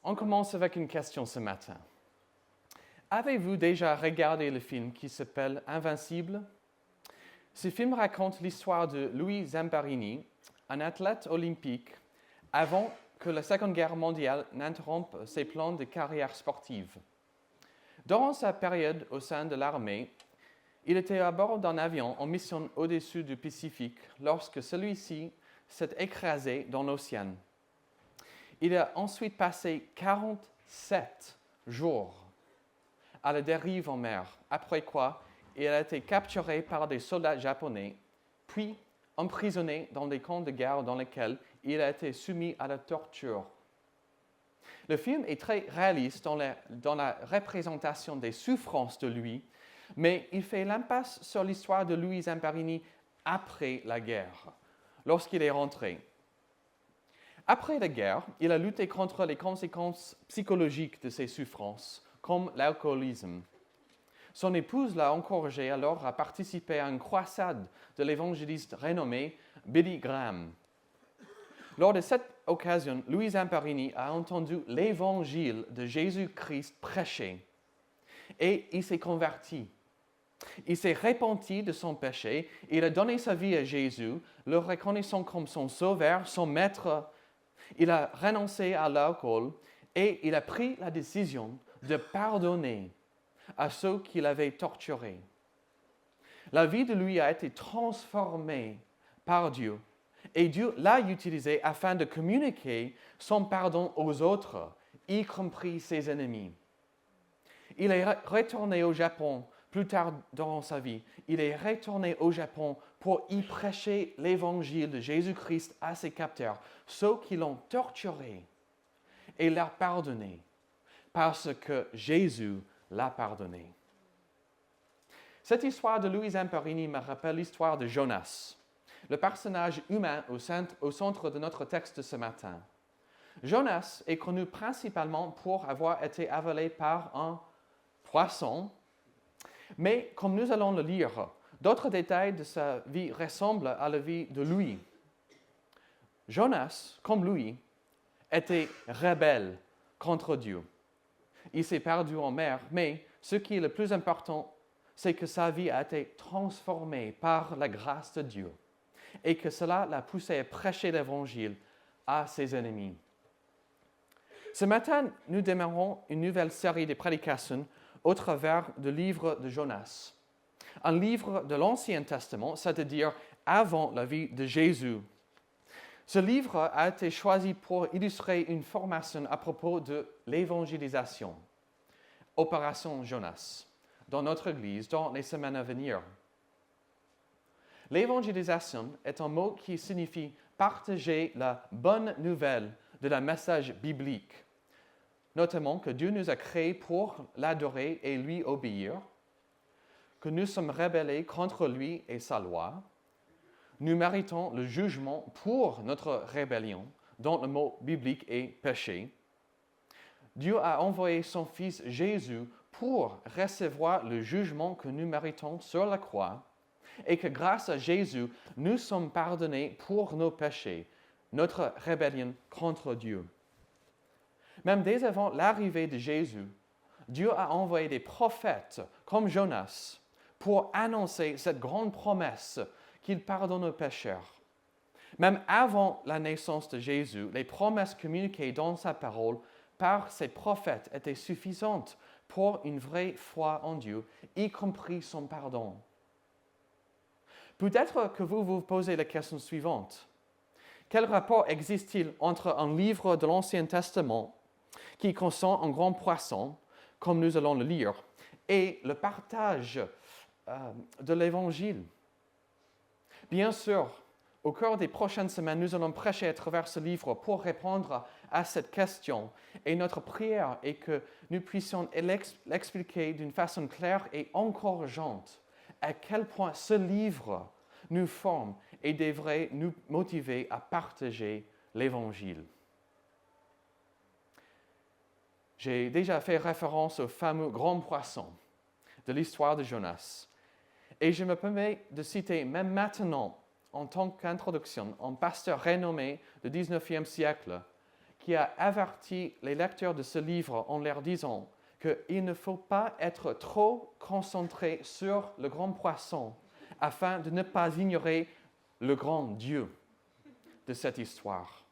On commence avec une question ce matin. Avez-vous déjà regardé le film qui s'appelle Invincible? Ce film raconte l'histoire de Louis Zamperini, un athlète olympique, avant que la Seconde Guerre mondiale n'interrompe ses plans de carrière sportive. Durant sa période au sein de l'armée, il était à bord d'un avion en mission au-dessus du Pacifique lorsque celui-ci s'est écrasé dans l'océan. Il a ensuite passé 47 jours à la dérive en mer, après quoi il a été capturé par des soldats japonais, puis emprisonné dans des camps de guerre dans lesquels il a été soumis à la torture. Le film est très réaliste dans la représentation des souffrances de lui, mais il fait l'impasse sur l'histoire de Louis Zamperini après la guerre, lorsqu'il est rentré. Après la guerre, il a lutté contre les conséquences psychologiques de ses souffrances, comme l'alcoolisme. Son épouse l'a encouragé alors à participer à une croisade de l'évangéliste renommé Billy Graham. Lors de cette occasion, Louis Zamperini a entendu l'évangile de Jésus-Christ prêché et il s'est converti. Il s'est repenti de son péché, il a donné sa vie à Jésus, le reconnaissant comme son sauveur, son maître. Il a renoncé à l'alcool et il a pris la décision de pardonner à ceux qui l'avaient torturé. La vie de lui a été transformée par Dieu et Dieu l'a utilisé afin de communiquer son pardon aux autres, y compris ses ennemis. Il est retourné au Japon plus tard dans sa vie. Il est retourné au Japon pour y prêcher l'évangile de Jésus-Christ à ses capteurs, ceux qui l'ont torturé, et leur pardonné, parce que Jésus l'a pardonné. Cette histoire de Louis Zamperini me rappelle l'histoire de Jonas, le personnage humain au centre de notre texte ce matin. Jonas est connu principalement pour avoir été avalé par un poisson, mais comme nous allons le lire, d'autres détails de sa vie ressemblent à la vie de Louis. Jonas, comme Louis, était rebelle contre Dieu. Il s'est perdu en mer, mais ce qui est le plus important, c'est que sa vie a été transformée par la grâce de Dieu et que cela l'a poussé à prêcher l'Évangile à ses ennemis. Ce matin, nous démarrons une nouvelle série de prédications au travers du livre de Jonas, un livre de l'Ancien Testament, c'est-à-dire avant la vie de Jésus. Ce livre a été choisi pour illustrer une formation à propos de l'évangélisation, Opération Jonas, dans notre Église dans les semaines à venir. L'évangélisation est un mot qui signifie partager la bonne nouvelle de la message biblique, notamment que Dieu nous a créés pour l'adorer et lui obéir, que nous sommes rebellés contre lui et sa loi. Nous méritons le jugement pour notre rébellion, dont le mot biblique est péché. Dieu a envoyé son Fils Jésus pour recevoir le jugement que nous méritons sur la croix et que grâce à Jésus, nous sommes pardonnés pour nos péchés, notre rébellion contre Dieu. Même dès avant l'arrivée de Jésus, Dieu a envoyé des prophètes comme Jonas pour annoncer cette grande promesse qu'il pardonne aux pécheurs. Même avant la naissance de Jésus, les promesses communiquées dans sa parole par ces prophètes étaient suffisantes pour une vraie foi en Dieu, y compris son pardon. Peut-être que vous vous posez la question suivante. Quel rapport existe-t-il entre un livre de l'Ancien Testament qui contient un grand poisson, comme nous allons le lire, et le partage de l'Évangile? Bien sûr, au cours des prochaines semaines, nous allons prêcher à travers ce livre pour répondre à cette question. Et notre prière est que nous puissions l'expliquer d'une façon claire et encourageante à quel point ce livre nous forme et devrait nous motiver à partager l'Évangile. J'ai déjà fait référence au fameux grand poisson de l'histoire de Jonas. Et je me permets de citer même maintenant, en tant qu'introduction, un pasteur renommé du 19e siècle qui a averti les lecteurs de ce livre en leur disant qu'il ne faut pas être trop concentré sur le grand poisson afin de ne pas ignorer le grand Dieu de cette histoire.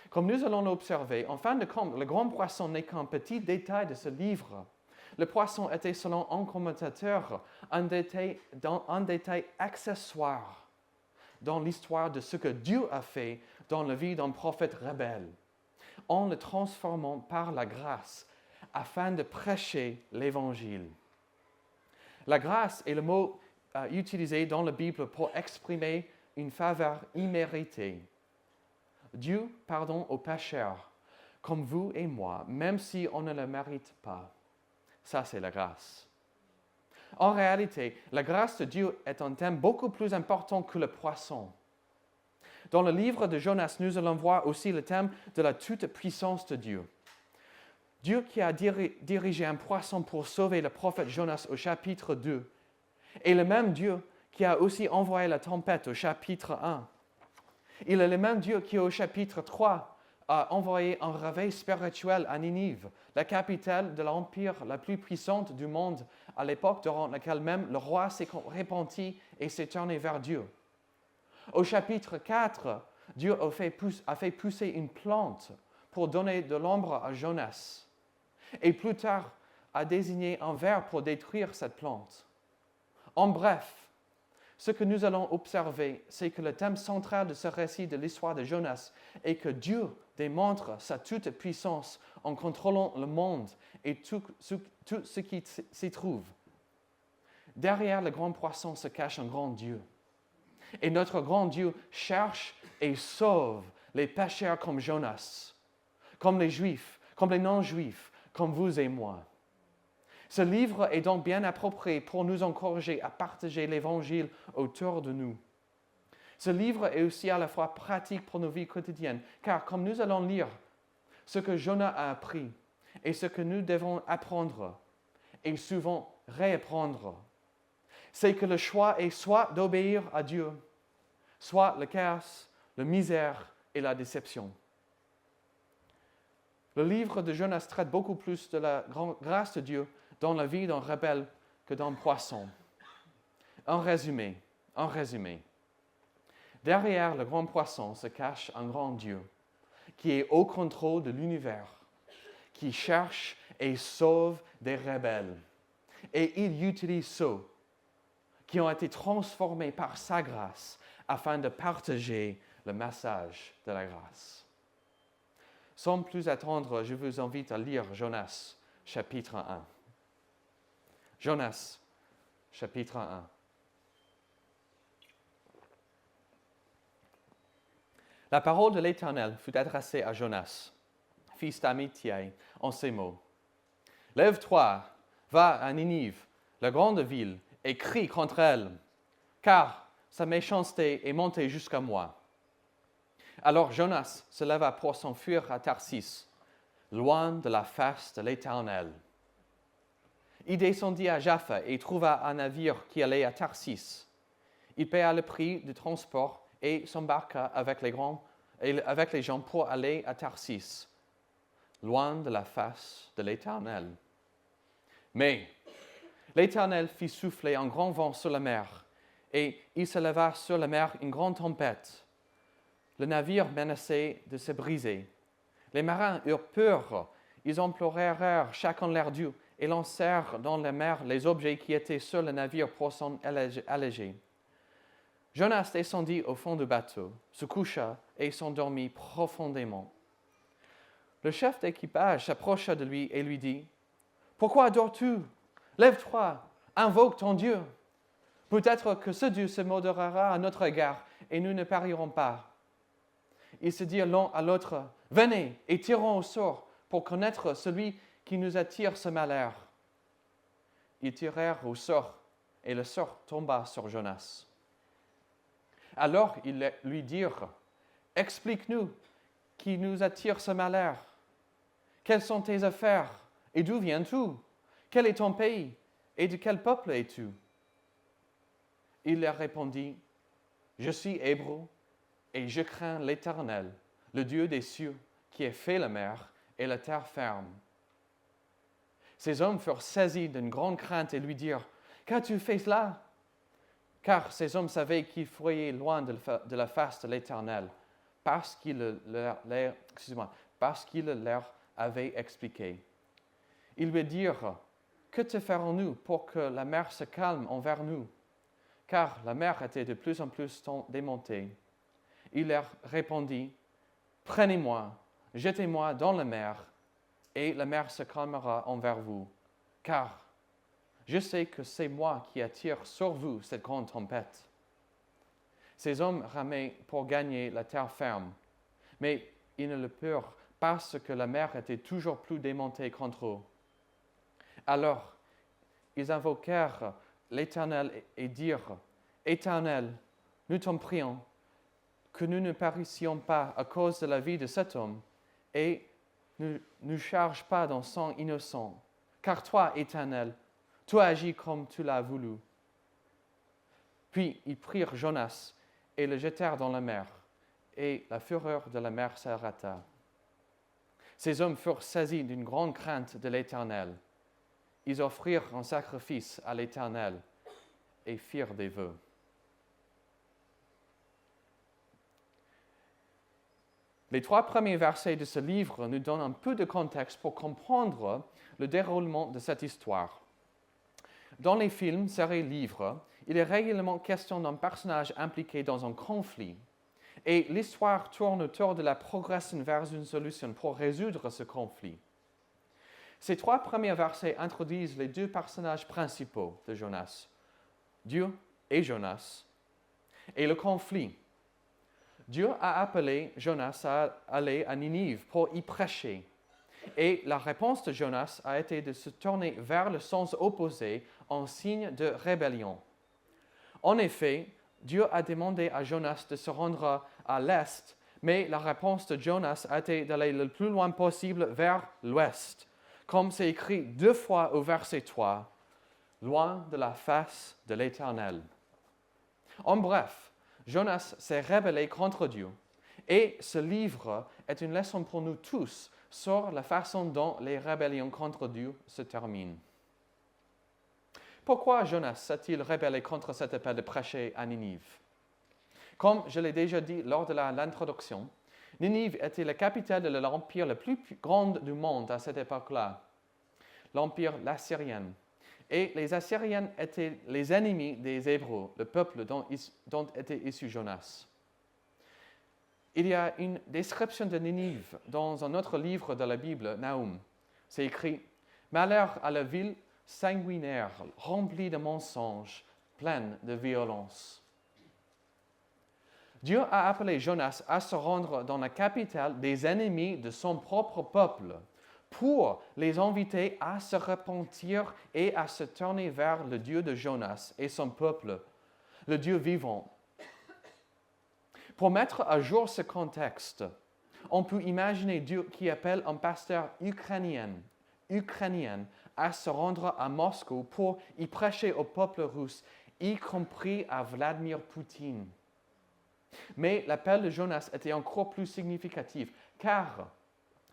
Comme nous allons l'observer, en fin de compte, le grand poisson n'est qu'un petit détail de ce livre. Le poisson était, selon un commentateur, un détail accessoire dans l'histoire de ce que Dieu a fait dans la vie d'un prophète rebelle, en le transformant par la grâce afin de prêcher l'Évangile. La grâce est le mot utilisé dans la Bible pour exprimer une faveur imméritée. Dieu pardonne aux pécheurs, comme vous et moi, même si on ne le mérite pas. Ça, c'est la grâce. En réalité, la grâce de Dieu est un thème beaucoup plus important que le poisson. Dans le livre de Jonas, nous allons voir aussi le thème de la toute-puissance de Dieu. Dieu qui a dirigé un poisson pour sauver le prophète Jonas au chapitre 2, est le même Dieu qui a aussi envoyé la tempête au chapitre 1. Il est le même Dieu qui, au chapitre 3, a envoyé un réveil spirituel à Ninive, la capitale de l'empire la plus puissante du monde à l'époque durant laquelle même le roi s'est repenti et s'est tourné vers Dieu. Au chapitre 4, Dieu a fait pousser une plante pour donner de l'ombre à Jonas. Et plus tard, a désigné un ver pour détruire cette plante. En bref, ce que nous allons observer, c'est que le thème central de ce récit de l'histoire de Jonas est que Dieu démontre sa toute-puissance en contrôlant le monde et tout ce qui s'y trouve. Derrière le grand poisson se cache un grand Dieu. Et notre grand Dieu cherche et sauve les pécheurs comme Jonas, comme les Juifs, comme les non-Juifs, comme vous et moi. Ce livre est donc bien approprié pour nous encourager à partager l'Évangile autour de nous. Ce livre est aussi à la fois pratique pour nos vies quotidiennes, car comme nous allons lire ce que Jonas a appris et ce que nous devons apprendre et souvent réapprendre, c'est que le choix est soit d'obéir à Dieu, soit le chaos, la misère et la déception. Le livre de Jonas traite beaucoup plus de la grâce de Dieu dans la vie d'un rebelle que d'un poisson. En résumé, derrière le grand poisson se cache un grand Dieu qui est au contrôle de l'univers, qui cherche et sauve des rebelles. Et il utilise ceux qui ont été transformés par sa grâce afin de partager le message de la grâce. Sans plus attendre, je vous invite à lire Jonas, chapitre 1. Jonas, chapitre 1. La parole de l'Éternel fut adressée à Jonas, fils d'Amittai, en ces mots. « Lève-toi, va à Ninive, la grande ville, et crie contre elle, car sa méchanceté est montée jusqu'à moi. » Alors Jonas se leva pour s'enfuir à Tarsis, loin de la face de l'Éternel. Il descendit à Jaffa et trouva un navire qui allait à Tarsis. Il paya le prix du transport et s'embarqua avec les gens pour aller à Tarsis, loin de la face de l'Éternel. Mais l'Éternel fit souffler un grand vent sur la mer, et il se leva sur la mer une grande tempête. Le navire menaçait de se briser. Les marins eurent peur, ils implorèrent chacun leur Dieu et lancèrent dans la mer les objets qui étaient sur le navire pour s'en alléger. Jonas descendit au fond du bateau, se coucha et s'endormit profondément. Le chef d'équipage s'approcha de lui et lui dit « Pourquoi dors-tu? Lève-toi, invoque ton Dieu. Peut-être que ce Dieu se modérera à notre égard et nous ne périrons pas. » Ils se dirent l'un à l'autre « Venez et tirons au sort pour connaître celui qui nous attire ce malheur. » Ils tirèrent au sort et le sort tomba sur Jonas. Alors ils lui dirent « Explique-nous qui nous attire ce malheur. Quelles sont tes affaires et d'où viens-tu? Quel est ton pays et de quel peuple es-tu? » Il leur répondit « Je suis hébreu et je crains l'Éternel, le Dieu des cieux, qui a fait la mer et la terre ferme. Ces hommes furent saisis d'une grande crainte et lui dirent, « Qu'as-tu fait là ?» Car ces hommes savaient qu'ils fuyaient loin de la face de l'Éternel, parce qu'il le leur avait expliqué. Ils lui dirent, « Que te ferons-nous pour que la mer se calme envers nous ?» Car la mer était de plus en plus démontée. Il leur répondit, « Prenez-moi, jetez-moi dans la mer, et la mer se calmera envers vous, car je sais que c'est moi qui attire sur vous cette grande tempête. » Ces hommes ramaient pour gagner la terre ferme, mais ils ne le purent parce que la mer était toujours plus démontée contre eux. Alors, ils invoquèrent l'Éternel et dirent, « Éternel, nous t'en prions, que nous ne périssions pas à cause de la vie de cet homme, et ne nous charge pas d'un sang innocent, car toi, Éternel, tu as agi comme tu l'as voulu. » Puis ils prirent Jonas et le jetèrent dans la mer, et la fureur de la mer s'arrêta. Ces hommes furent saisis d'une grande crainte de l'Éternel. Ils offrirent un sacrifice à l'Éternel et firent des vœux. Les 3 premiers versets de ce livre nous donnent un peu de contexte pour comprendre le déroulement de cette histoire. Dans les films, séries, livres, il est régulièrement question d'un personnage impliqué dans un conflit. Et l'histoire tourne autour de la progression vers une solution pour résoudre ce conflit. Ces 3 premiers versets introduisent les 2 personnages principaux de Jonas, Dieu et Jonas, et le conflit. Dieu a appelé Jonas à aller à Ninive pour y prêcher. Et la réponse de Jonas a été de se tourner vers le sens opposé en signe de rébellion. En effet, Dieu a demandé à Jonas de se rendre à l'est, mais la réponse de Jonas a été d'aller le plus loin possible vers l'ouest, comme c'est écrit 2 fois au verset 3, « Loin de la face de l'Éternel ». En bref, Jonas s'est rebellé contre Dieu, et ce livre est une leçon pour nous tous sur la façon dont les rébellions contre Dieu se terminent. Pourquoi Jonas s'est-il rebellé contre cet appel de prêcher à Ninive? Comme je l'ai déjà dit lors de l'introduction, Ninive était la capitale de l'empire le plus grand du monde à cette époque-là, l'empire assyrien. Et les Assyriens étaient les ennemis des Hébreux, le peuple dont était issu Jonas. Il y a une description de Ninive dans un autre livre de la Bible, Nahum. C'est écrit « Malheur à la ville sanguinaire, remplie de mensonges, pleine de violence. » Dieu a appelé Jonas à se rendre dans la capitale des ennemis de son propre peuple, pour les inviter à se repentir et à se tourner vers le Dieu de Jonas et son peuple, le Dieu vivant. Pour mettre à jour ce contexte, on peut imaginer Dieu qui appelle un pasteur ukrainien à se rendre à Moscou pour y prêcher au peuple russe, y compris à Vladimir Poutine. Mais l'appel de Jonas était encore plus significatif, car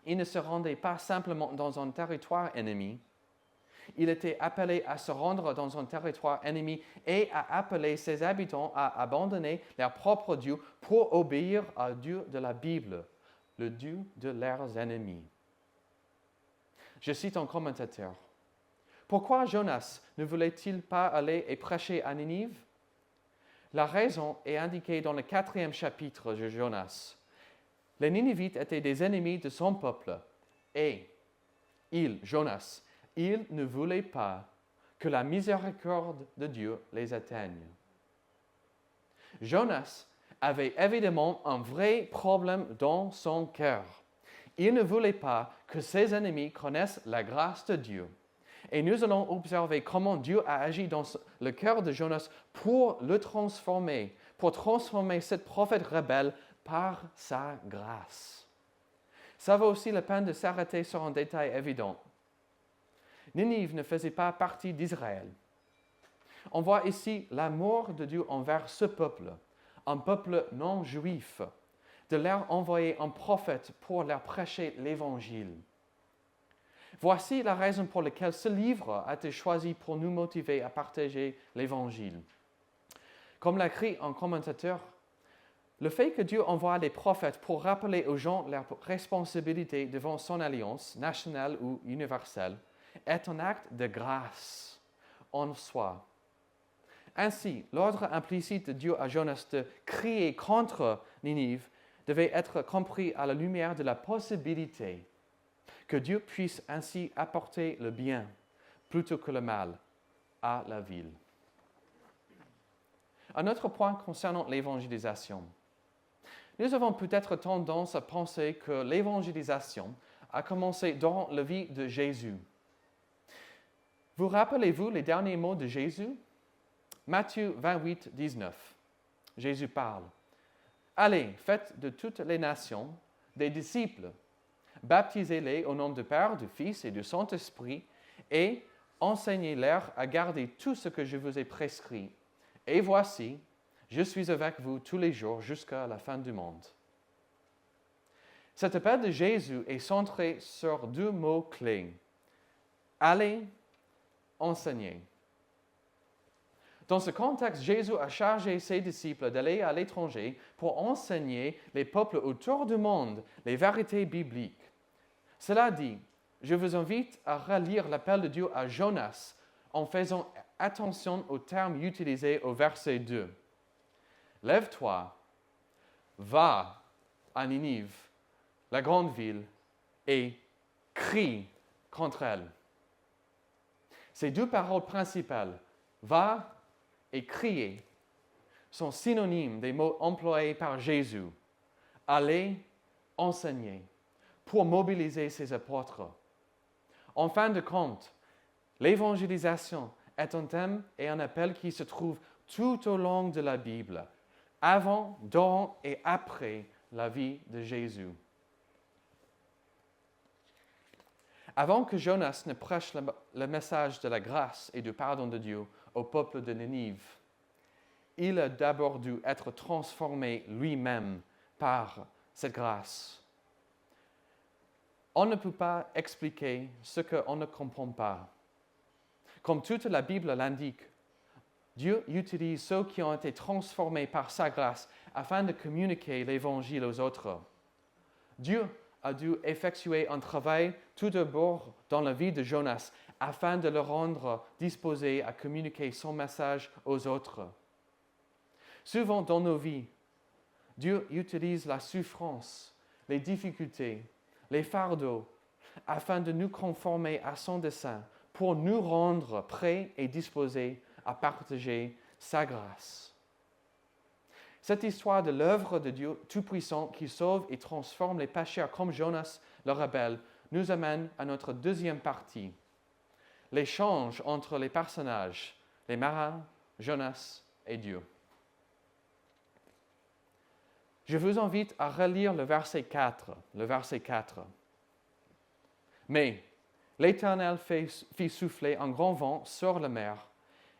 il ne se rendait pas simplement dans un territoire ennemi. Il était appelé à se rendre dans un territoire ennemi et à appeler ses habitants à abandonner leur propre Dieu pour obéir au Dieu de la Bible, le Dieu de leurs ennemis. Je cite un commentateur. Pourquoi Jonas ne voulait-il pas aller et prêcher à Ninive? La raison est indiquée dans le 4e chapitre de Jonas. Les Ninivites étaient des ennemis de son peuple et Jonas, il ne voulait pas que la miséricorde de Dieu les atteigne. Jonas avait évidemment un vrai problème dans son cœur. Il ne voulait pas que ses ennemis connaissent la grâce de Dieu. Et nous allons observer comment Dieu a agi dans le cœur de Jonas pour le transformer, pour transformer cet prophète rebelle par sa grâce. Ça vaut aussi la peine de s'arrêter sur un détail évident. Ninive ne faisait pas partie d'Israël. On voit ici l'amour de Dieu envers ce peuple, un peuple non juif. de leur envoyer un prophète pour leur prêcher l'Évangile. Voici la raison pour laquelle ce livre a été choisi pour nous motiver à partager l'Évangile. Comme l'a écrit un commentateur, le fait que Dieu envoie des prophètes pour rappeler aux gens leurs responsabilités devant son alliance, nationale ou universelle, est un acte de grâce en soi. Ainsi, l'ordre implicite de Dieu à Jonas de crier contre Ninive devait être compris à la lumière de la possibilité que Dieu puisse ainsi apporter le bien plutôt que le mal à la ville. Un autre point concernant l'évangélisation. Nous avons peut-être tendance à penser que l'évangélisation a commencé dans la vie de Jésus. Vous rappelez-vous les derniers mots de Jésus? Matthieu 28, 19. Jésus parle. « Allez, faites de toutes les nations des disciples. Baptisez-les au nom du Père, du Fils et du Saint-Esprit et enseignez-leur à garder tout ce que je vous ai prescrit. Et voici, je suis avec vous tous les jours jusqu'à la fin du monde. » Cet appel de Jésus est centré sur deux mots clés. Allez, enseigner. Dans ce contexte, Jésus a chargé ses disciples d'aller à l'étranger pour enseigner les peuples autour du monde les vérités bibliques. Cela dit, je vous invite à relire l'appel de Dieu à Jonas en faisant attention aux termes utilisés au verset 2. Lève-toi, va à Ninive, la grande ville, et crie contre elle. Ces deux paroles principales, va et crier, sont synonymes des mots employés par Jésus. Aller, enseigner, pour mobiliser ses apôtres. En fin de compte, l'évangélisation est un thème et un appel qui se trouve tout au long de la Bible, avant, dans et après la vie de Jésus. Avant que Jonas ne prêche le message de la grâce et du pardon de Dieu au peuple de Ninive, il a d'abord dû être transformé lui-même par cette grâce. On ne peut pas expliquer ce qu'on ne comprend pas. Comme toute la Bible l'indique, Dieu utilise ceux qui ont été transformés par sa grâce afin de communiquer l'Évangile aux autres. Dieu a dû effectuer un travail tout d'abord dans la vie de Jonas afin de le rendre disposé à communiquer son message aux autres. Souvent dans nos vies, Dieu utilise la souffrance, les difficultés, les fardeaux, afin de nous conformer à son dessein, pour nous rendre prêts et disposés à partager sa grâce. Cette histoire de l'œuvre de Dieu Tout-Puissant qui sauve et transforme les pécheurs comme Jonas le rebelle nous amène à notre deuxième partie, l'échange entre les personnages, les marins, Jonas et Dieu. Je vous invite à relire le verset 4. Mais l'Éternel fit souffler un grand vent sur la mer,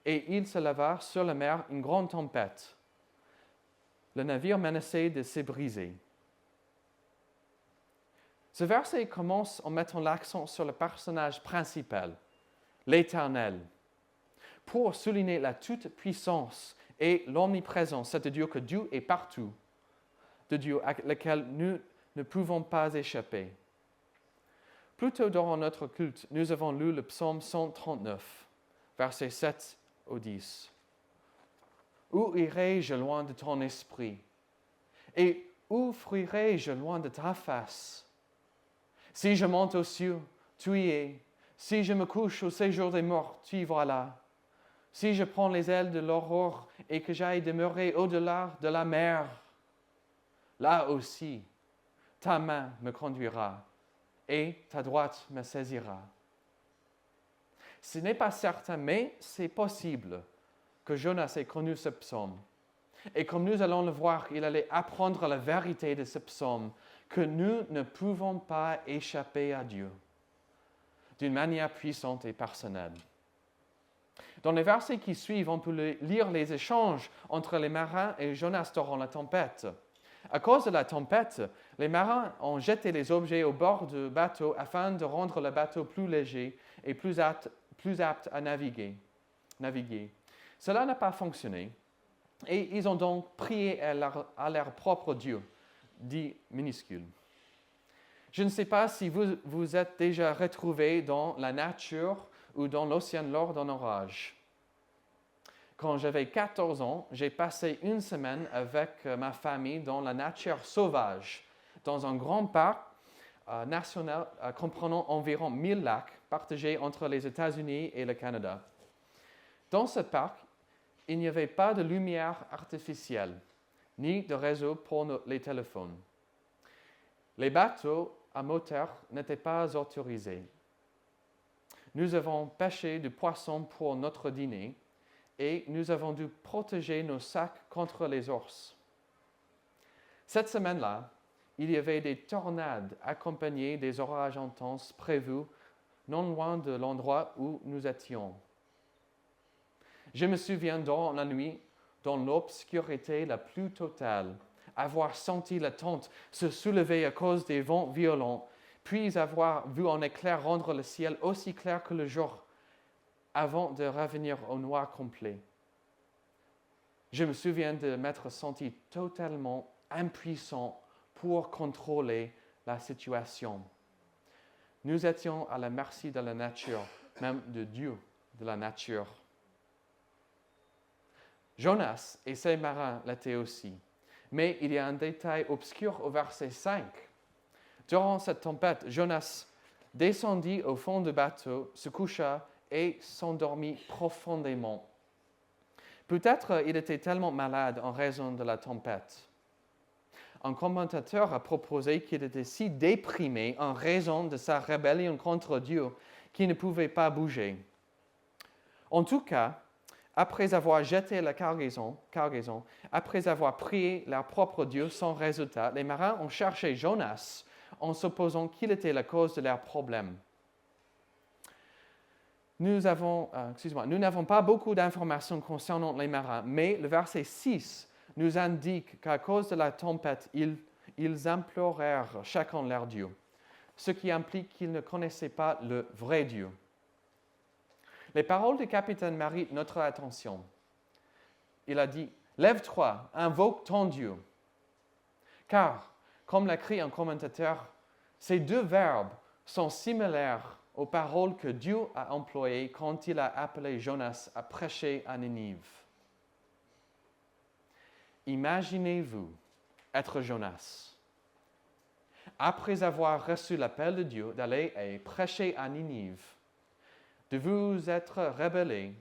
et il se leva sur la mer une grande tempête. Le navire menaçait de se briser. Ce verset commence en mettant l'accent sur le personnage principal, l'Éternel, pour souligner la toute-puissance et l'omniprésence, c'est-à-dire que Dieu est partout, de Dieu à lequel nous ne pouvons pas échapper. Plus tôt dans notre culte, nous avons lu le psaume 139, versets 7 au 10. Où irai-je loin de ton esprit? Et où fuirai-je loin de ta face? Si je monte aux cieux, tu y es. Si je me couche au séjour des morts, tu y voilà. Si je prends les ailes de l'aurore et que j'aille demeurer au-delà de la mer, là aussi, ta main me conduira et ta droite me saisira. Ce n'est pas certain, mais c'est possible que Jonas ait connu ce psaume. Et comme nous allons le voir, il allait apprendre la vérité de ce psaume, que nous ne pouvons pas échapper à Dieu d'une manière puissante et personnelle. Dans les versets qui suivent, on peut lire les échanges entre les marins et Jonas durant la tempête. À cause de la tempête, les marins ont jeté les objets au bord du bateau afin de rendre le bateau plus léger et plus apte à naviguer. Cela n'a pas fonctionné et ils ont donc prié à leur propre Dieu, dit minuscule. Je ne sais pas si vous vous êtes déjà retrouvé dans la nature ou dans l'océan lors d'un orage. Quand j'avais 14 ans, j'ai passé une semaine avec ma famille dans la nature sauvage, dans un grand parc national comprenant environ 1000 lacs partagés entre les États-Unis et le Canada. Dans ce parc, il n'y avait pas de lumière artificielle, ni de réseau pour les téléphones. Les bateaux à moteur n'étaient pas autorisés. Nous avons pêché du poisson pour notre dîner et nous avons dû protéger nos sacs contre les ours. Cette semaine-là, il y avait des tornades accompagnées des orages intenses prévus non loin de l'endroit où nous étions. Je me souviens dans la nuit, dans l'obscurité la plus totale, avoir senti la tente se soulever à cause des vents violents, puis avoir vu un éclair rendre le ciel aussi clair que le jour, avant de revenir au noir complet. Je me souviens de m'être senti totalement impuissant pour contrôler la situation. Nous étions à la merci de la nature, même de Dieu de la nature. Jonas et ses marins l'étaient aussi. Mais il y a un détail obscur au verset 5. Durant cette tempête, Jonas descendit au fond du bateau, se coucha et s'endormit profondément. Peut-être il était tellement malade en raison de la tempête. Un commentateur a proposé qu'il était si déprimé en raison de sa rébellion contre Dieu qu'il ne pouvait pas bouger. En tout cas, après avoir jeté la cargaison, après avoir prié leur propre Dieu sans résultat, les marins ont cherché Jonas en supposant qu'il était la cause de leurs problèmes. Nous n'avons pas beaucoup d'informations concernant les marins, mais le verset 6 nous indique qu'à cause de la tempête, ils implorèrent chacun leur Dieu, ce qui implique qu'ils ne connaissaient pas le vrai Dieu. Les paroles du capitaine méritent notre attention. Il a dit « Lève-toi, invoque ton Dieu ». Car, comme l'écrit un commentateur, ces deux verbes sont similaires aux paroles que Dieu a employées quand il a appelé Jonas à prêcher à Ninive. Imaginez-vous être Jonas. Après avoir reçu l'appel de Dieu d'aller et prêcher à Ninive, de vous être rebellé,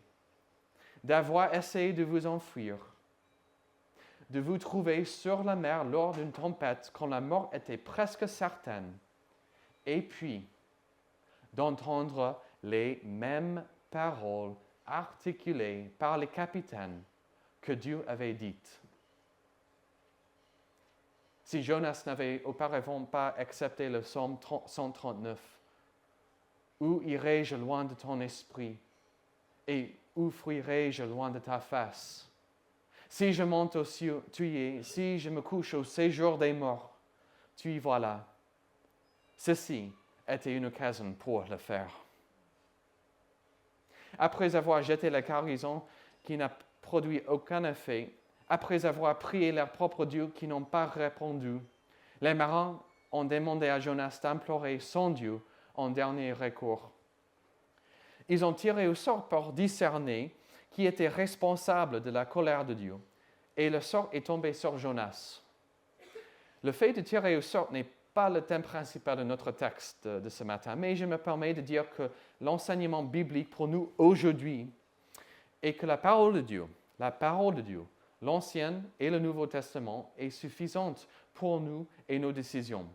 d'avoir essayé de vous enfuir, de vous trouver sur la mer lors d'une tempête quand la mort était presque certaine, et puis d'entendre les mêmes paroles articulées par les capitaines que Dieu avait dites. Si Jonas n'avait auparavant pas accepté le psaume 139, où irai-je loin de ton esprit et où fuirai-je loin de ta face? Si je monte aux cieux, tu y es. Si je me couche au séjour des morts, tu y voilà. Ceci était une occasion pour le faire. Après avoir jeté la cargaison qui n'a produit aucun effet, après avoir prié leur propre Dieu qui n'ont pas répondu, les marins ont demandé à Jonas d'implorer son Dieu en dernier recours. Ils ont tiré au sort pour discerner qui était responsable de la colère de Dieu, et le sort est tombé sur Jonas. Le fait de tirer au sort n'est pas le thème principal de notre texte de ce matin, mais je me permets de dire que l'enseignement biblique pour nous aujourd'hui est que la parole de Dieu, l'Ancien et le Nouveau Testament, est suffisante pour nous et nos décisions.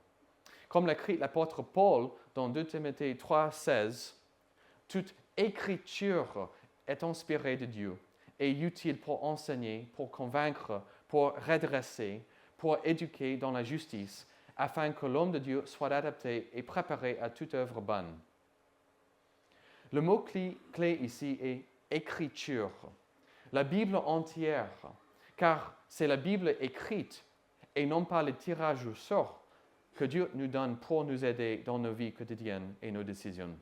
Comme l'écrit l'apôtre Paul dans 2 Timothée 3,16, toute écriture est inspirée de Dieu et utile pour enseigner, pour convaincre, pour redresser, pour éduquer dans la justice, afin que l'homme de Dieu soit adapté et préparé à toute œuvre bonne. Le mot-clé ici est écriture. La Bible entière, car c'est la Bible écrite et non pas le tirage au sort que Dieu nous donne pour nous aider dans nos vies quotidiennes et nos décisions.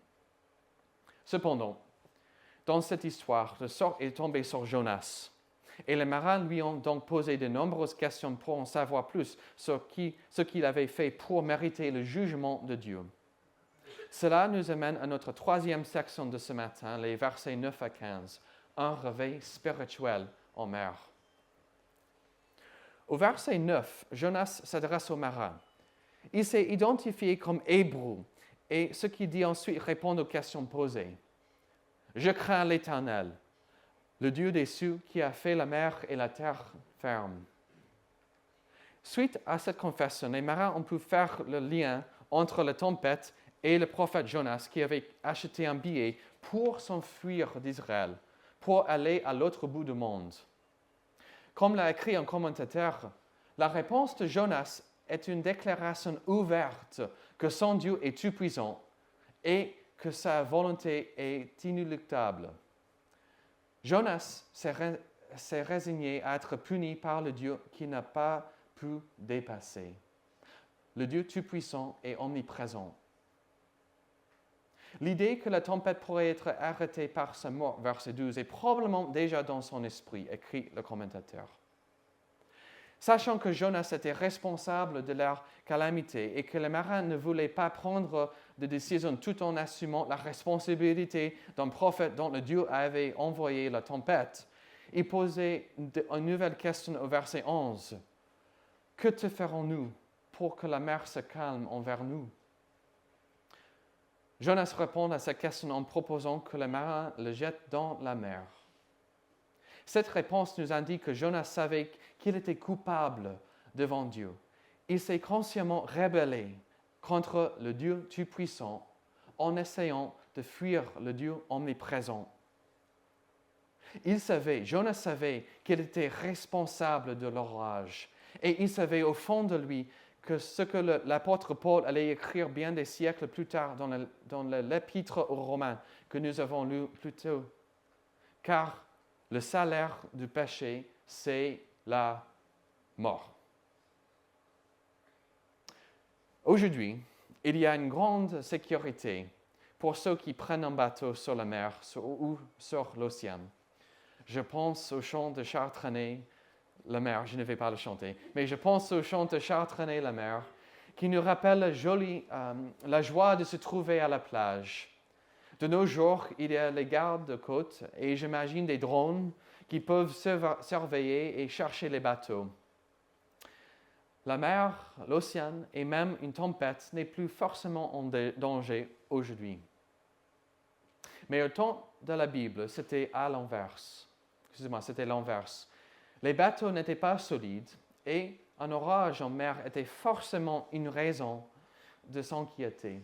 Cependant, dans cette histoire, le sort est tombé sur Jonas. Et les marins lui ont donc posé de nombreuses questions pour en savoir plus sur ce qu'il avait fait pour mériter le jugement de Dieu. Cela nous amène à notre troisième section de ce matin, les versets 9 à 15, un réveil spirituel en mer. Au verset 9, Jonas s'adresse aux marins. Il s'est identifié comme hébreu et ce qu'il dit ensuite répond aux questions posées. « Je crains l'Éternel, le Dieu des cieux qui a fait la mer et la terre ferme. » Suite à cette confession, les marins ont pu faire le lien entre la tempête et le prophète Jonas qui avait acheté un billet pour s'enfuir d'Israël, pour aller à l'autre bout du monde. Comme l'a écrit un commentateur, la réponse de Jonas est une déclaration ouverte que son Dieu est tout-puissant et que sa volonté est inéluctable. Jonas s'est résigné à être puni par le Dieu qu'il n'a pas pu dépasser. Le Dieu tout-puissant et omniprésent. L'idée que la tempête pourrait être arrêtée par sa mort, verset 12, est probablement déjà dans son esprit, écrit le commentateur. Sachant que Jonas était responsable de leur calamité et que les marins ne voulaient pas prendre de décision tout en assumant la responsabilité d'un prophète dont le Dieu avait envoyé la tempête, il posait une nouvelle question au verset 11. « Que te ferons-nous pour que la mer se calme envers nous ?» Jonas répond à cette question en proposant que les marins le jettent dans la mer. Cette réponse nous indique que Jonas savait qu'il était coupable devant Dieu. Il s'est consciemment rebellé contre le Dieu tout-puissant en essayant de fuir le Dieu omniprésent. Jonas savait qu'il était responsable de l'orage et il savait au fond de lui que ce que l'apôtre Paul allait écrire bien des siècles plus tard dans l'épître aux Romains que nous avons lu plus tôt. Car le salaire du péché, c'est la mort. Aujourd'hui, il y a une grande sécurité pour ceux qui prennent un bateau sur la mer ou sur l'océan. Je pense au chant de Charles-Trenet, la mer, je ne vais pas le chanter, mais je pense au chant de Charles-Trenet, la mer, qui nous rappelle la joie de se trouver à la plage. De nos jours, il y a les gardes-côtes et j'imagine des drones qui peuvent surveiller et chercher les bateaux. La mer, l'océan et même une tempête n'est plus forcément en danger aujourd'hui. Mais au temps de la Bible, c'était l'inverse. Les bateaux n'étaient pas solides et un orage en mer était forcément une raison de s'inquiéter.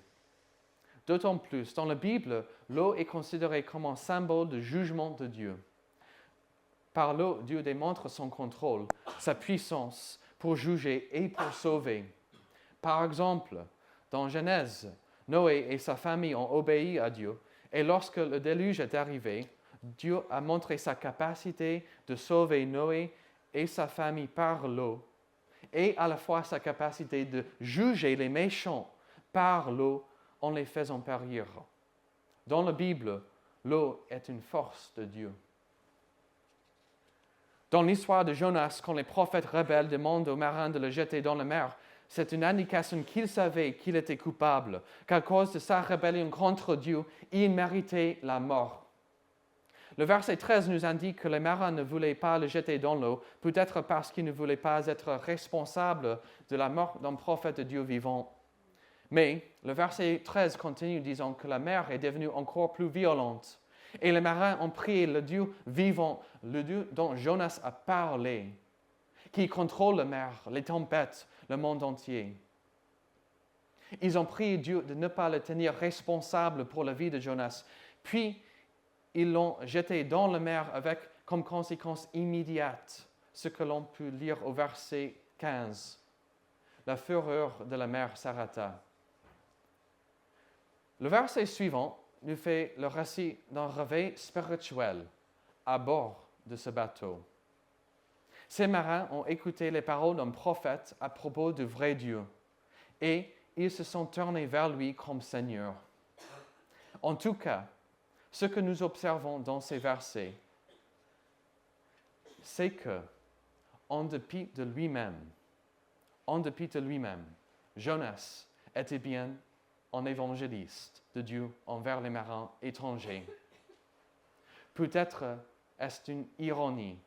D'autant plus, dans la Bible, l'eau est considérée comme un symbole de jugement de Dieu. Par l'eau, Dieu démontre son contrôle, sa puissance pour juger et pour sauver. Par exemple, dans Genèse, Noé et sa famille ont obéi à Dieu, et lorsque le déluge est arrivé, Dieu a montré sa capacité de sauver Noé et sa famille par l'eau, et à la fois sa capacité de juger les méchants par l'eau en les faisant périr. Dans la Bible, l'eau est une force de Dieu. Dans l'histoire de Jonas, quand les prophètes rebelles demandent aux marins de le jeter dans la mer, c'est une indication qu'il savait qu'il était coupable, qu'à cause de sa rébellion contre Dieu, il méritait la mort. Le verset 13 nous indique que les marins ne voulaient pas le jeter dans l'eau, peut-être parce qu'ils ne voulaient pas être responsables de la mort d'un prophète de Dieu vivant. Mais le verset 13 continue disant que la mer est devenue encore plus violente. Et les marins ont prié le Dieu vivant, le Dieu dont Jonas a parlé, qui contrôle la mer, les tempêtes, le monde entier. Ils ont prié Dieu de ne pas le tenir responsable pour la vie de Jonas. Puis, ils l'ont jeté dans la mer avec comme conséquence immédiate ce que l'on peut lire au verset 15. La fureur de la mer s'arrêta. Le verset suivant nous fait le récit d'un réveil spirituel à bord de ce bateau. Ces marins ont écouté les paroles d'un prophète à propos du vrai Dieu et ils se sont tournés vers lui comme Seigneur. En tout cas, ce que nous observons dans ces versets, c'est que, en dépit de lui-même, Jonas était bien un évangéliste de Dieu envers les marins étrangers. Peut-être est-ce une ironie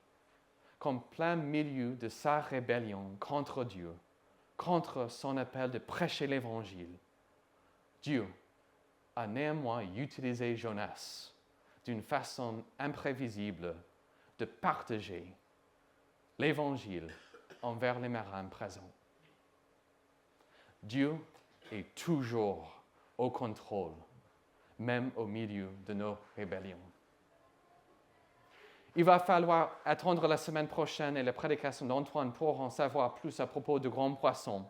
qu'en plein milieu de sa rébellion contre Dieu, contre son appel de prêcher l'Évangile, Dieu a néanmoins utilisé Jonas d'une façon imprévisible de partager l'Évangile envers les marins présents. Dieu est toujours au contrôle, même au milieu de nos rébellions. Il va falloir attendre la semaine prochaine et la prédication d'Antoine pour en savoir plus à propos du grand poisson.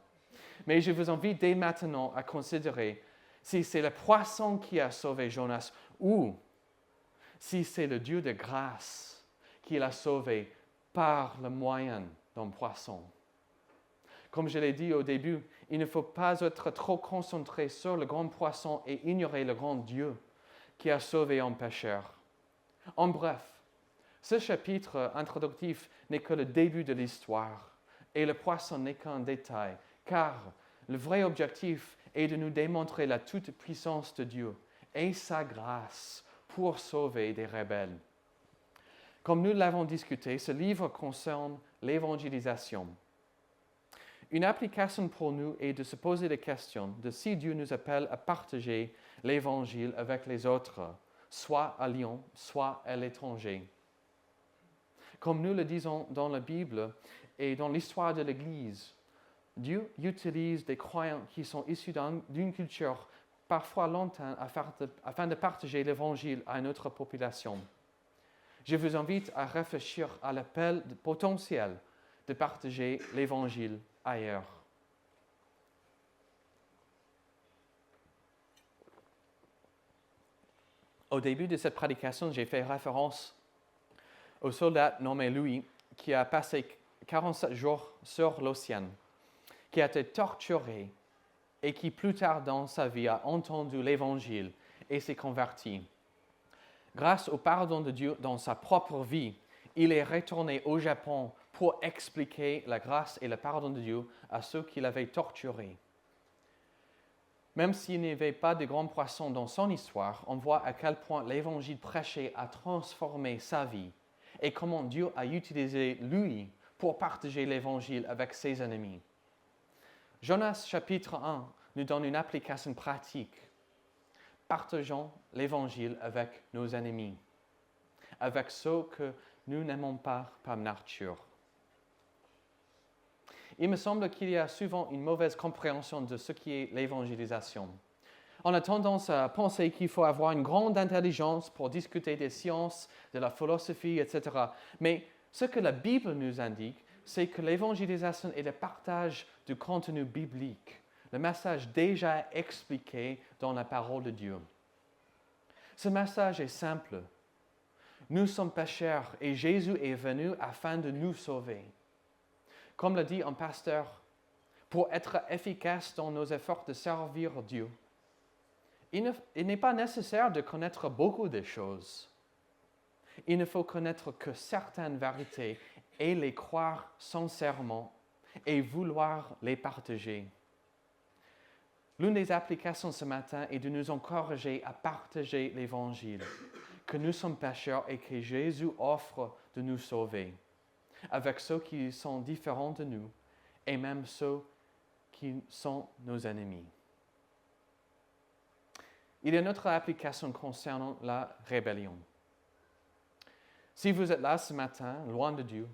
Mais je vous invite dès maintenant à considérer si c'est le poisson qui a sauvé Jonas ou si c'est le Dieu de grâce qui l'a sauvé par le moyen d'un poisson. Comme je l'ai dit au début, il ne faut pas être trop concentré sur le grand poisson et ignorer le grand Dieu qui a sauvé un pécheur. En bref, ce chapitre introductif n'est que le début de l'histoire et le poisson n'est qu'un détail, car le vrai objectif est de nous démontrer la toute-puissance de Dieu et sa grâce pour sauver des rebelles. Comme nous l'avons discuté, ce livre concerne l'évangélisation. Une application pour nous est de se poser la question de si Dieu nous appelle à partager l'Évangile avec les autres, soit à Lyon, soit à l'étranger. Comme nous le disons dans la Bible et dans l'histoire de l'Église, Dieu utilise des croyants qui sont issus d'une culture parfois lointaine afin de partager l'Évangile à une autre population. Je vous invite à réfléchir à l'appel potentiel de partager l'Évangile ailleurs. Au début de cette prédication, j'ai fait référence au soldat nommé Louis qui a passé 47 jours sur l'océan, qui a été torturé et qui plus tard dans sa vie a entendu l'Évangile et s'est converti. Grâce au pardon de Dieu dans sa propre vie, il est retourné au Japon pour expliquer la grâce et le pardon de Dieu à ceux qui l'avaient torturé. Même s'il n'y avait pas de grands poissons dans son histoire, on voit à quel point l'Évangile prêché a transformé sa vie et comment Dieu a utilisé lui pour partager l'Évangile avec ses ennemis. Jonas chapitre 1 nous donne une application pratique. Partageons l'Évangile avec nos ennemis, avec ceux que nous n'aimons pas par nature. Il me semble qu'il y a souvent une mauvaise compréhension de ce qui est l'évangélisation. On a tendance à penser qu'il faut avoir une grande intelligence pour discuter des sciences, de la philosophie, etc. Mais ce que la Bible nous indique, c'est que l'évangélisation est le partage du contenu biblique, le message déjà expliqué dans la parole de Dieu. Ce message est simple. Nous sommes pécheurs et Jésus est venu afin de nous sauver. Comme l'a dit un pasteur, pour être efficace dans nos efforts de servir Dieu, il n'est pas nécessaire de connaître beaucoup de choses. Il ne faut connaître que certaines vérités et les croire sincèrement et vouloir les partager. L'une des applications ce matin est de nous encourager à partager l'Évangile, que nous sommes pécheurs et que Jésus offre de nous sauver, avec ceux qui sont différents de nous et même ceux qui sont nos ennemis. Il y a une autre application concernant la rébellion. Si vous êtes là ce matin, loin de Dieu,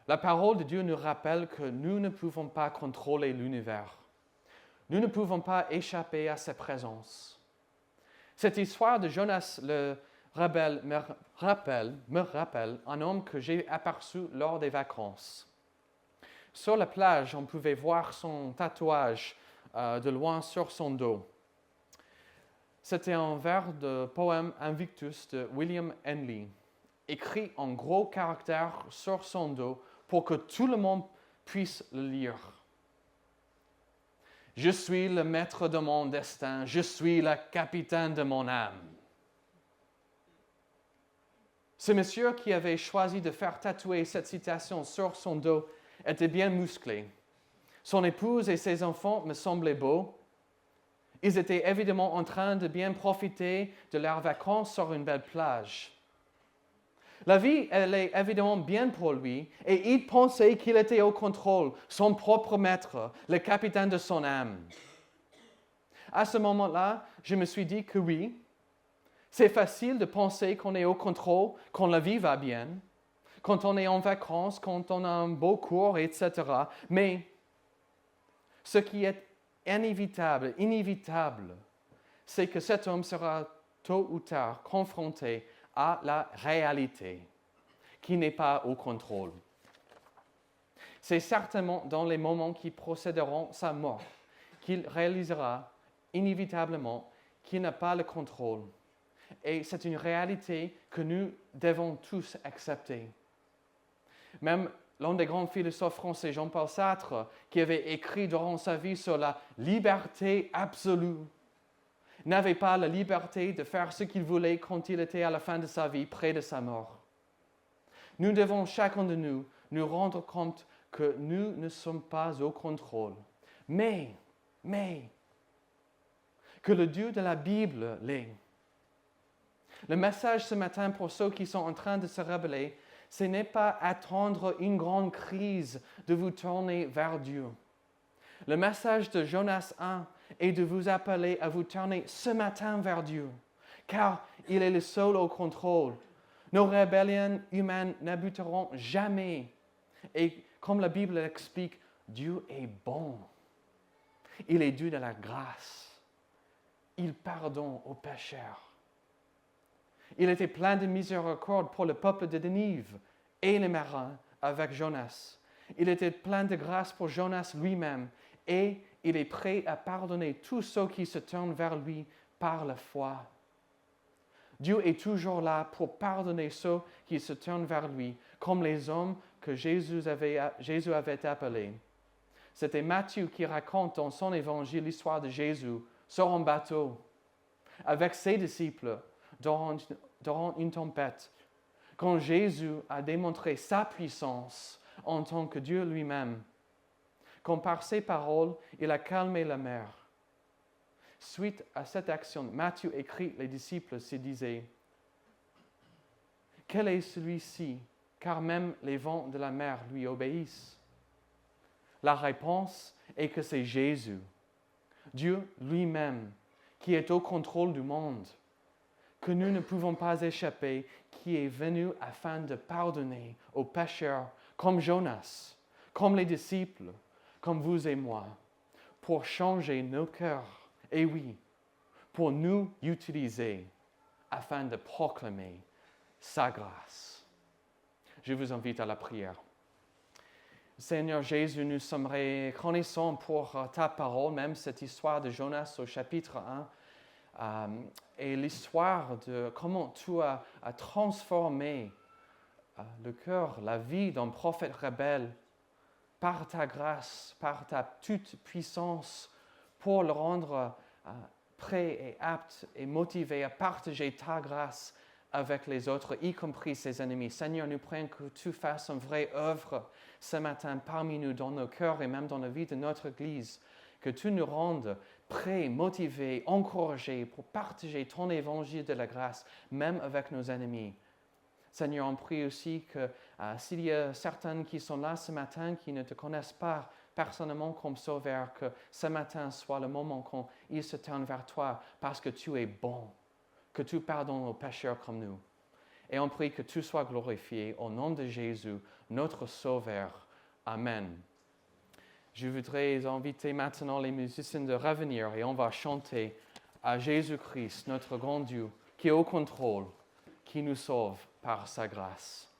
la parole de Dieu nous rappelle que nous ne pouvons pas contrôler l'univers. Nous ne pouvons pas échapper à sa présence. Cette histoire de Jonas le rebelle me rappelle un homme que j'ai aperçu lors des vacances. Sur la plage, on pouvait voir son tatouage de loin sur son dos. C'était un vers de poème Invictus de William Henley, écrit en gros caractères sur son dos pour que tout le monde puisse le lire. Je suis le maître de mon destin, je suis le capitaine de mon âme. Ce monsieur qui avait choisi de faire tatouer cette citation sur son dos était bien musclé. Son épouse et ses enfants me semblaient beaux. Ils étaient évidemment en train de bien profiter de leurs vacances sur une belle plage. La vie, elle est évidemment bien pour lui, et il pensait qu'il était au contrôle, son propre maître, le capitaine de son âme. À ce moment-là, je me suis dit que oui, c'est facile de penser qu'on est au contrôle, quand la vie va bien, quand on est en vacances, quand on a un beau cours, etc. Mais ce qui est inévitable, c'est que cet homme sera tôt ou tard confronté à la réalité, qui n'est pas au contrôle. C'est certainement dans les moments qui précéderont sa mort qu'il réalisera inévitablement qu'il n'a pas le contrôle. Et c'est une réalité que nous devons tous accepter. Même l'un des grands philosophes français, Jean-Paul Sartre, qui avait écrit durant sa vie sur la liberté absolue, n'avait pas la liberté de faire ce qu'il voulait quand il était à la fin de sa vie, près de sa mort. Nous devons, chacun de nous, nous rendre compte que nous ne sommes pas au contrôle, mais que le Dieu de la Bible l'est. Le message ce matin pour ceux qui sont en train de se rebeller, ce n'est pas attendre une grande crise de vous tourner vers Dieu. Le message de Jonas 1 est de vous appeler à vous tourner ce matin vers Dieu, car il est le seul au contrôle. Nos rébellions humaines n'abuteront jamais. Et comme la Bible l'explique, Dieu est bon. Il est Dieu de la grâce. Il pardonne aux pécheurs. Il était plein de miséricorde pour le peuple de Ninive et les marins avec Jonas. Il était plein de grâce pour Jonas lui-même et il est prêt à pardonner tous ceux qui se tournent vers lui par la foi. Dieu est toujours là pour pardonner ceux qui se tournent vers lui, comme les hommes que Jésus avait appelés. C'était Matthieu qui raconte dans son évangile l'histoire de Jésus sur un bateau avec ses disciples durant une tempête, quand Jésus a démontré sa puissance en tant que Dieu lui-même, quand par ses paroles, il a calmé la mer. Suite à cette action, Matthieu écrit, les disciples se disaient, « Quel est celui-ci, car même les vents de la mer lui obéissent ?» La réponse est que c'est Jésus, Dieu lui-même, qui est au contrôle du monde, que nous ne pouvons pas échapper, qui est venu afin de pardonner aux pécheurs comme Jonas, comme les disciples, comme vous et moi, pour changer nos cœurs, et oui, pour nous utiliser afin de proclamer sa grâce. Je vous invite à la prière. Seigneur Jésus, nous sommes reconnaissants pour ta parole, même cette histoire de Jonas au chapitre 1, et l'histoire de comment tu as transformé le cœur, la vie d'un prophète rebelle par ta grâce, par ta toute puissance, pour le rendre prêt et apte et motivé à partager ta grâce avec les autres, y compris ses ennemis. Seigneur, nous prions que tu fasses une vraie œuvre ce matin parmi nous, dans nos cœurs et même dans la vie de notre Église, que tu nous rendes prêts, motivés, encouragés pour partager ton évangile de la grâce, même avec nos ennemis. Seigneur, on prie aussi que s'il y a certains qui sont là ce matin qui ne te connaissent pas personnellement comme sauveur, que ce matin soit le moment quand ils se tournent vers toi parce que tu es bon, que tu pardonnes aux pécheurs comme nous. Et on prie que tu sois glorifié au nom de Jésus, notre Sauveur. Amen. Je voudrais inviter maintenant les musiciens de revenir et on va chanter à Jésus-Christ, notre grand Dieu, qui est au contrôle, qui nous sauve par sa grâce.